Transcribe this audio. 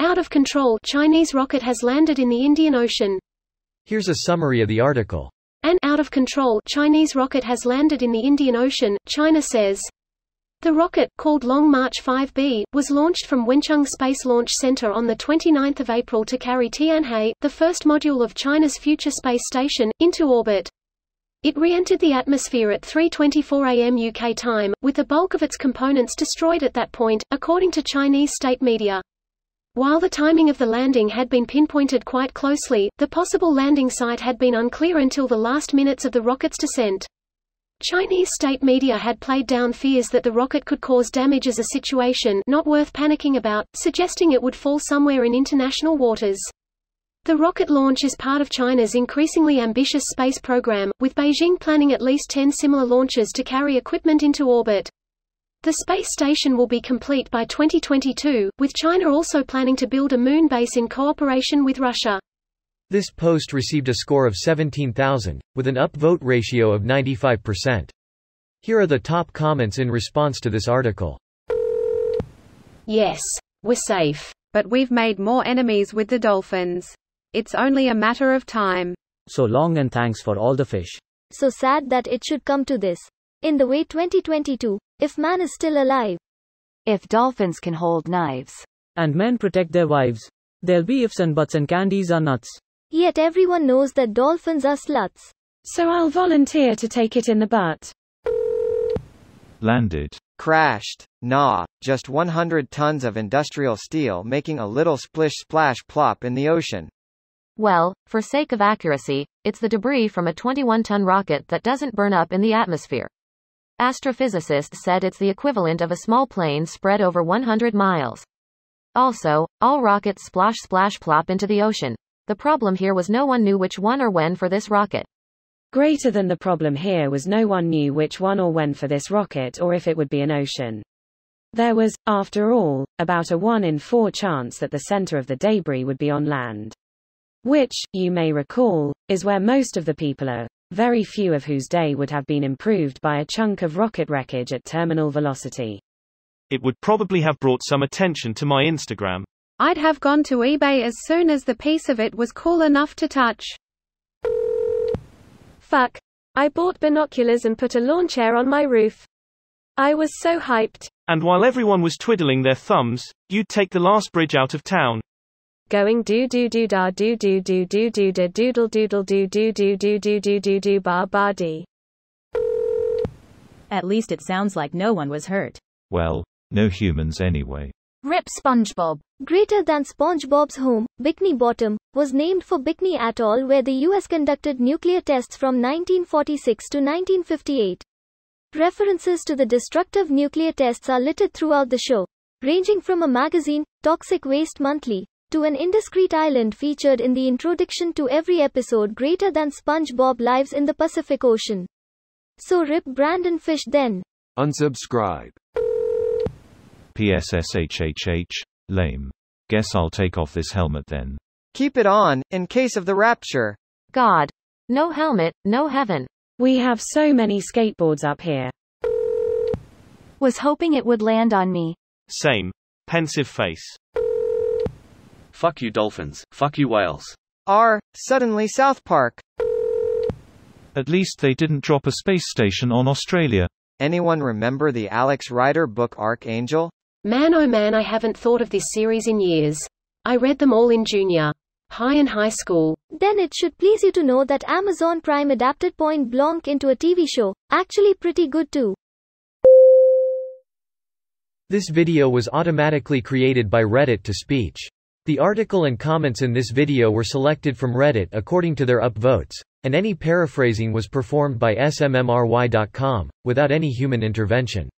Out of control, Chinese rocket has landed in the Indian Ocean. Here's a summary of the article. An out of control Chinese rocket has landed in the Indian Ocean, China says. The rocket, called Long March 5B, was launched from Wencheng Space Launch Center on 29 April to carry Tianhe, the first module of China's future space station, into orbit. It re-entered the atmosphere at 3:24 am UK time, with the bulk of its components destroyed at that point, according to Chinese state media. While the timing of the landing had been pinpointed quite closely, the possible landing site had been unclear until the last minutes of the rocket's descent. Chinese state media had played down fears that the rocket could cause damage as a situation not worth panicking about, suggesting it would fall somewhere in international waters. The rocket launch is part of China's increasingly ambitious space program, with Beijing planning at least 10 similar launches to carry equipment into orbit. The space station will be complete by 2022, with China also planning to build a moon base in cooperation with Russia. This post received a score of 17,000, with an upvote ratio of 95%. Here are the top comments in response to this article. Yes, we're safe. But we've made more enemies with the dolphins. It's only a matter of time. So long and thanks for all the fish. So sad that it should come to this. In the way 2022, if man is still alive. If dolphins can hold knives. And men protect their wives. There'll be ifs and buts and candies are nuts. Yet everyone knows that dolphins are sluts. So I'll volunteer to take it in the butt. Landed. Crashed. Nah, just 100 tons of industrial steel making a little splish splash plop in the ocean. Well, for sake of accuracy, it's the debris from a 21-ton rocket that doesn't burn up in the atmosphere. Astrophysicists said it's the equivalent of a small plane spread over 100 miles. Also, all rockets splosh splash plop into the ocean. The problem here was no one knew which one or when for this rocket. Greater than the problem here was no one knew which one or when for this rocket or if it would be an ocean. There was, after all, about a 1 in 4 chance that the center of the debris would be on land. Which, you may recall, is where most of the people are, very few of whose day would have been improved by a chunk of rocket wreckage at terminal velocity. It would probably have brought some attention to my Instagram. I'd have gone to eBay as soon as the piece of it was cool enough to touch. Fuck. I bought binoculars and put a lawn chair on my roof. I was so hyped. And while everyone was twiddling their thumbs, you'd take the last bridge out of town. Going do do do da do do do do do da doodle doodle do do do do do do do do ba ba dee. At least it sounds like no one was hurt. Well, no humans anyway. Rip SpongeBob. Greater than SpongeBob's home, Bikini Bottom, was named for Bikini Atoll where the US conducted nuclear tests from 1946 to 1958. References to the destructive nuclear tests are littered throughout the show, ranging from a magazine, Toxic Waste Monthly, to an indiscreet island featured in the introduction to every episode. Greater than SpongeBob lives in the Pacific Ocean. So rip Brandon Fish then. Unsubscribe. PSSHHH, lame. Guess I'll take off this helmet then. Keep it on, in case of the rapture. God. No helmet, no heaven. We have so many skateboards up here. Was hoping it would land on me. Same. Pensive face. Fuck you dolphins, fuck you whales. Suddenly South Park. At least they didn't drop a space station on Australia. Anyone remember the Alex Rider book Archangel? Man oh man, I haven't thought of this series in years. I read them all in junior high and high school. Then it should please you to know that Amazon Prime adapted Point Blank into a TV show, actually pretty good too. This video was automatically created by Reddit to speech. The article and comments in this video were selected from Reddit according to their upvotes, and any paraphrasing was performed by smmry.com, without any human intervention.